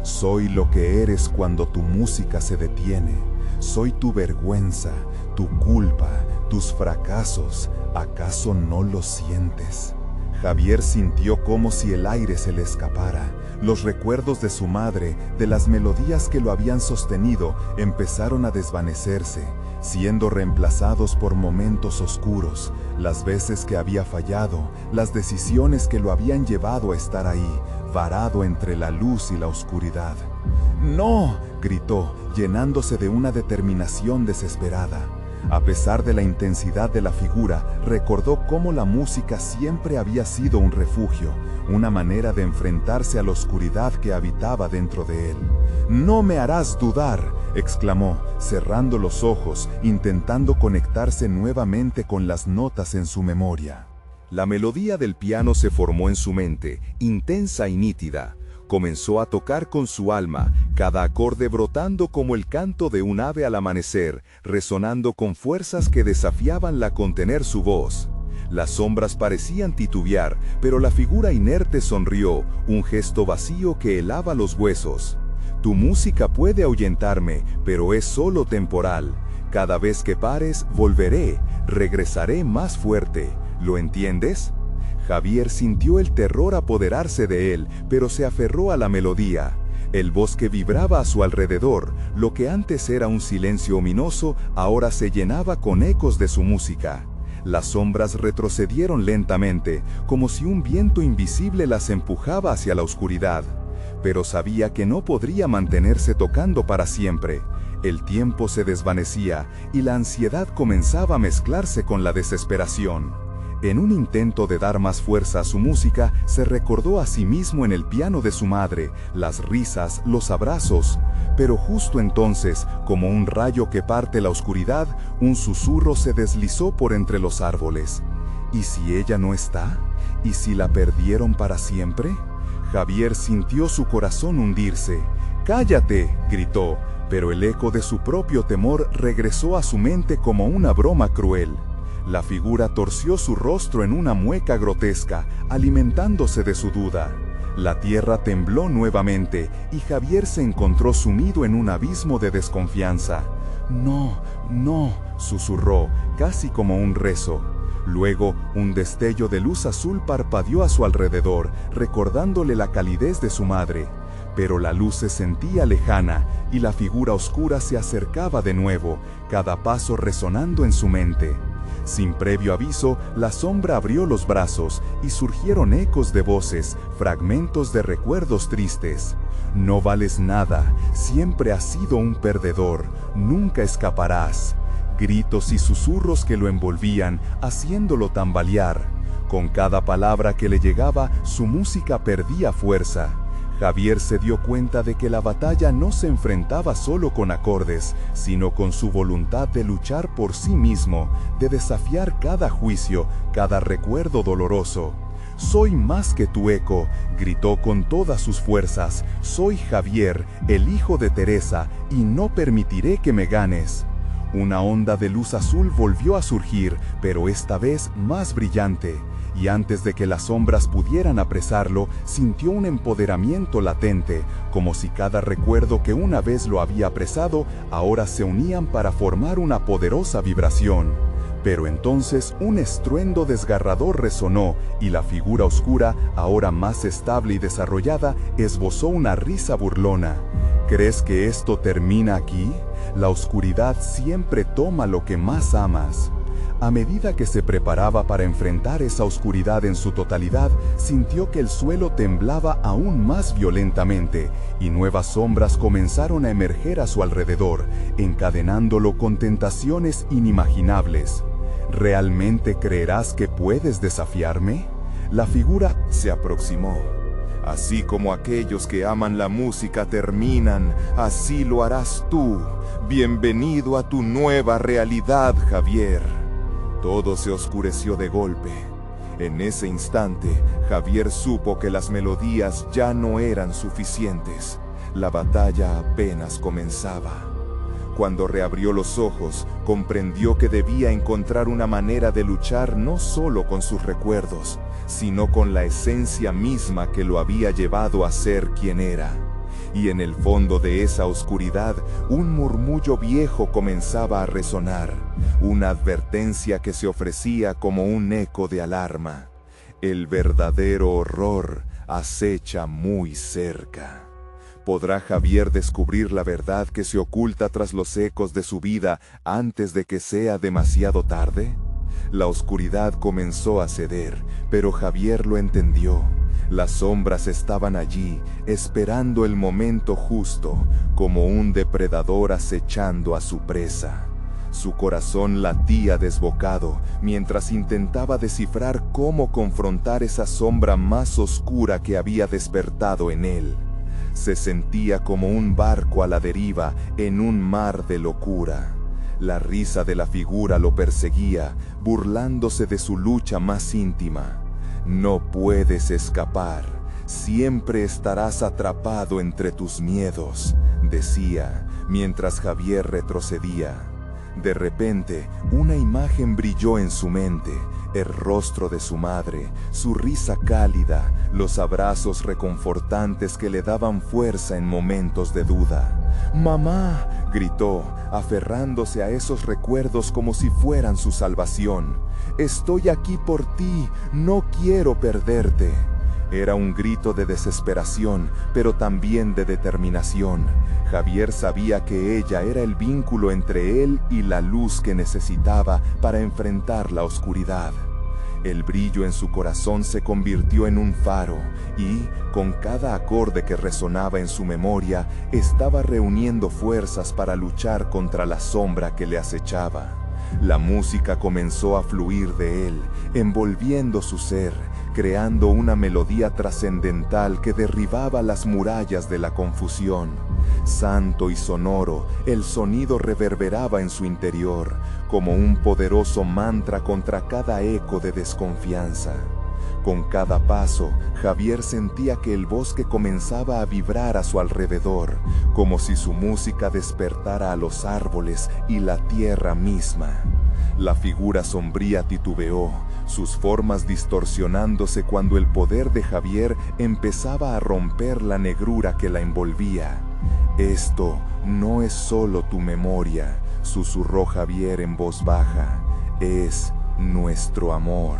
«Soy lo que eres cuando tu música se detiene. Soy tu vergüenza, tu culpa, tus fracasos. ¿Acaso no lo sientes?». Javier sintió como si el aire se le escapara. Los recuerdos de su madre, de las melodías que lo habían sostenido, empezaron a desvanecerse, siendo reemplazados por momentos oscuros, las veces que había fallado, las decisiones que lo habían llevado a estar ahí, varado entre la luz y la oscuridad. «¡No!», gritó, llenándose de una determinación desesperada. A pesar de la intensidad de la figura, recordó cómo la música siempre había sido un refugio, una manera de enfrentarse a la oscuridad que habitaba dentro de él. «¡No me harás dudar!», exclamó, cerrando los ojos, intentando conectarse nuevamente con las notas en su memoria. La melodía del piano se formó en su mente, intensa y nítida. Comenzó a tocar con su alma, cada acorde brotando como el canto de un ave al amanecer, resonando con fuerzas que desafiaban la contener su voz. Las sombras parecían titubear, pero la figura inerte sonrió, un gesto vacío que helaba los huesos. «Tu música puede ahuyentarme, pero es solo temporal. Cada vez que pares, volveré, regresaré más fuerte. ¿Lo entiendes?». Javier sintió el terror apoderarse de él, pero se aferró a la melodía. El bosque vibraba a su alrededor, lo que antes era un silencio ominoso, ahora se llenaba con ecos de su música. Las sombras retrocedieron lentamente, como si un viento invisible las empujaba hacia la oscuridad. Pero sabía que no podría mantenerse tocando para siempre. El tiempo se desvanecía, y la ansiedad comenzaba a mezclarse con la desesperación. En un intento de dar más fuerza a su música, se recordó a sí mismo en el piano de su madre, las risas, los abrazos. Pero justo entonces, como un rayo que parte la oscuridad, un susurro se deslizó por entre los árboles. ¿Y si ella no está? ¿Y si la perdieron para siempre? Javier sintió su corazón hundirse. «¡Cállate!», gritó, pero el eco de su propio temor regresó a su mente como una broma cruel. La figura torció su rostro en una mueca grotesca, alimentándose de su duda. La tierra tembló nuevamente y Javier se encontró sumido en un abismo de desconfianza. «No, no», susurró, casi como un rezo. Luego, un destello de luz azul parpadeó a su alrededor, recordándole la calidez de su madre. Pero la luz se sentía lejana y la figura oscura se acercaba de nuevo, cada paso resonando en su mente. Sin previo aviso, la sombra abrió los brazos y surgieron ecos de voces, fragmentos de recuerdos tristes. «No vales nada, siempre has sido un perdedor, nunca escaparás». Gritos y susurros que lo envolvían, haciéndolo tambalear. Con cada palabra que le llegaba, su música perdía fuerza. Javier se dio cuenta de que la batalla no se enfrentaba solo con acordes, sino con su voluntad de luchar por sí mismo, de desafiar cada juicio, cada recuerdo doloroso. «Soy más que tu eco», gritó con todas sus fuerzas. «Soy Javier, el hijo de Teresa, y no permitiré que me ganes». Una onda de luz azul volvió a surgir, pero esta vez más brillante. Y antes de que las sombras pudieran apresarlo, sintió un empoderamiento latente, como si cada recuerdo que una vez lo había apresado, ahora se unían para formar una poderosa vibración. Pero entonces un estruendo desgarrador resonó y la figura oscura, ahora más estable y desarrollada, esbozó una risa burlona. ¿Crees que esto termina aquí? La oscuridad siempre toma lo que más amas. A medida que se preparaba para enfrentar esa oscuridad en su totalidad, sintió que el suelo temblaba aún más violentamente y nuevas sombras comenzaron a emerger a su alrededor, encadenándolo con tentaciones inimaginables. ¿Realmente creerás que puedes desafiarme? La figura se aproximó. Así como aquellos que aman la música terminan, así lo harás tú. Bienvenido a tu nueva realidad, Javier. Todo se oscureció de golpe. En ese instante, Javier supo que las melodías ya no eran suficientes. La batalla apenas comenzaba. Cuando reabrió los ojos, comprendió que debía encontrar una manera de luchar no solo con sus recuerdos, sino con la esencia misma que lo había llevado a ser quien era. Y en el fondo de esa oscuridad, un murmullo viejo comenzaba a resonar, una advertencia que se ofrecía como un eco de alarma. El verdadero horror acecha muy cerca. ¿Podrá Javier descubrir la verdad que se oculta tras los ecos de su vida antes de que sea demasiado tarde? La oscuridad comenzó a ceder, pero Javier lo entendió. Las sombras estaban allí, esperando el momento justo, como un depredador acechando a su presa. Su corazón latía desbocado, mientras intentaba descifrar cómo confrontar esa sombra más oscura que había despertado en él. Se sentía como un barco a la deriva en un mar de locura. La risa de la figura lo perseguía, burlándose de su lucha más íntima. No puedes escapar, siempre estarás atrapado entre tus miedos, decía, mientras Javier retrocedía. De repente, una imagen brilló en su mente, el rostro de su madre, su risa cálida, los abrazos reconfortantes que le daban fuerza en momentos de duda. ¡Mamá!, gritó, aferrándose a esos recuerdos como si fueran su salvación. «Estoy aquí por ti, no quiero perderte». Era un grito de desesperación, pero también de determinación. Javier sabía que ella era el vínculo entre él y la luz que necesitaba para enfrentar la oscuridad. El brillo en su corazón se convirtió en un faro y, con cada acorde que resonaba en su memoria, estaba reuniendo fuerzas para luchar contra la sombra que le acechaba. La música comenzó a fluir de él, envolviendo su ser, creando una melodía trascendental que derribaba las murallas de la confusión. Santo y sonoro, el sonido reverberaba en su interior, como un poderoso mantra contra cada eco de desconfianza. Con cada paso, Javier sentía que el bosque comenzaba a vibrar a su alrededor, como si su música despertara a los árboles y la tierra misma. La figura sombría titubeó, sus formas distorsionándose cuando el poder de Javier empezaba a romper la negrura que la envolvía. «Esto no es solo tu memoria», susurró Javier en voz baja, «es nuestro amor».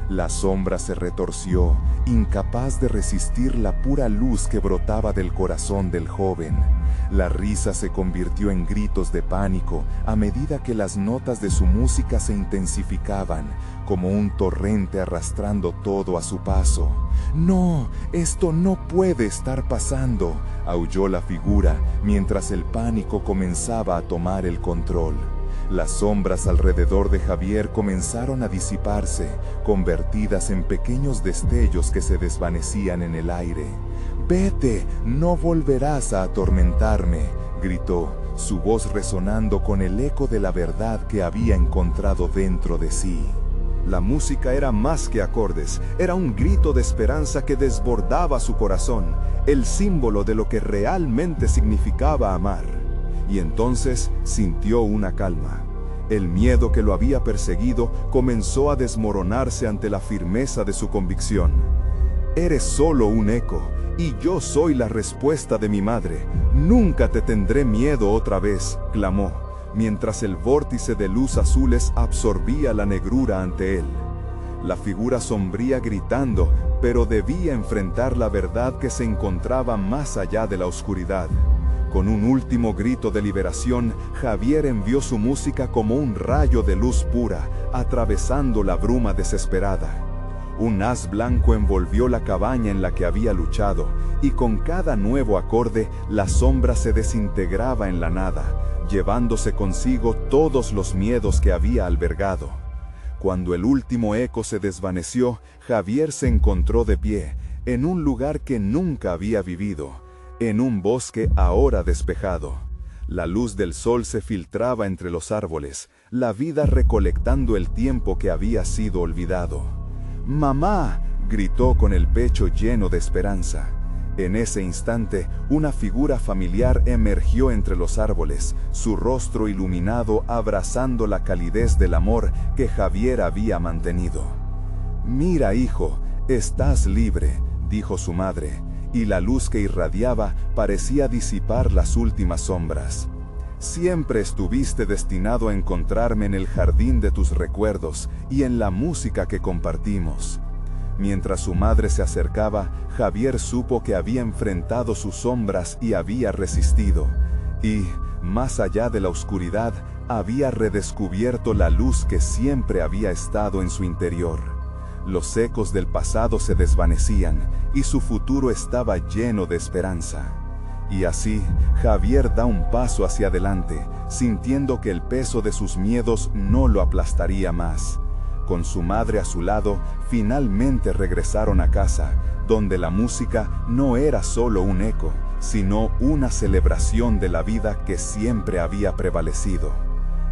La sombra se retorció, incapaz de resistir la pura luz que brotaba del corazón del joven. La risa se convirtió en gritos de pánico a medida que las notas de su música se intensificaban, como un torrente arrastrando todo a su paso. «No, esto no puede estar pasando», aulló la figura, mientras el pánico comenzaba a tomar el control. Las sombras alrededor de Javier comenzaron a disiparse, convertidas en pequeños destellos que se desvanecían en el aire. «Vete, no volverás a atormentarme», gritó, su voz resonando con el eco de la verdad que había encontrado dentro de sí. La música era más que acordes, era un grito de esperanza que desbordaba su corazón, el símbolo de lo que realmente significaba amar. Y entonces sintió una calma. El miedo que lo había perseguido comenzó a desmoronarse ante la firmeza de su convicción. «Eres solo un eco, y yo soy la respuesta de mi madre. Nunca te tendré miedo otra vez», clamó. mientras el vórtice de luz azules absorbía la negrura ante él. La figura sombría gritando, pero debía enfrentar la verdad que se encontraba más allá de la oscuridad. Con un último grito de liberación, Javier envió su música como un rayo de luz pura, atravesando la bruma desesperada. Un haz blanco envolvió la cabaña en la que había luchado, y con cada nuevo acorde, la sombra se desintegraba en la nada, llevándose consigo todos los miedos que había albergado. Cuando el último eco se desvaneció, Javier se encontró de pie, en un lugar que nunca había vivido, en un bosque ahora despejado. La luz del sol se filtraba entre los árboles, la vida recolectando el tiempo que había sido olvidado. ¡Mamá!, gritó con el pecho lleno de esperanza. En ese instante, una figura familiar emergió entre los árboles, su rostro iluminado abrazando la calidez del amor que Javier había mantenido. «Mira, hijo, estás libre», dijo su madre, y la luz que irradiaba parecía disipar las últimas sombras. «Siempre estuviste destinado a encontrarme en el jardín de tus recuerdos y en la música que compartimos». Mientras su madre se acercaba, Javier supo que había enfrentado sus sombras y había resistido. Y, más allá de la oscuridad, había redescubierto la luz que siempre había estado en su interior. Los ecos del pasado se desvanecían, y su futuro estaba lleno de esperanza. Y así, Javier da un paso hacia adelante, sintiendo que el peso de sus miedos no lo aplastaría más. Con su madre a su lado, finalmente regresaron a casa, donde la música no era solo un eco, sino una celebración de la vida que siempre había prevalecido.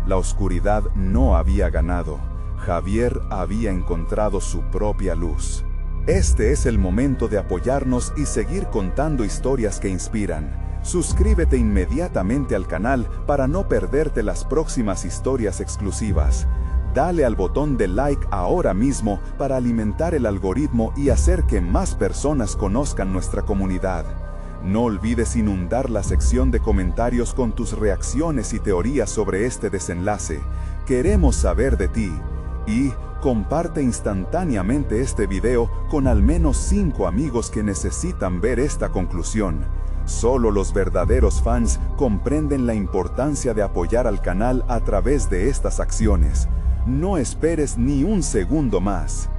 La oscuridad no había ganado. Javier había encontrado su propia luz. Este es el momento de apoyarnos y seguir contando historias que inspiran. Suscríbete inmediatamente al canal para no perderte las próximas historias exclusivas. Dale al botón de like ahora mismo para alimentar el algoritmo y hacer que más personas conozcan nuestra comunidad. No olvides inundar la sección de comentarios con tus reacciones y teorías sobre este desenlace. Queremos saber de ti. Y comparte instantáneamente este video con al menos 5 amigos que necesitan ver esta conclusión. Solo los verdaderos fans comprenden la importancia de apoyar al canal a través de estas acciones. No esperes ni un segundo más.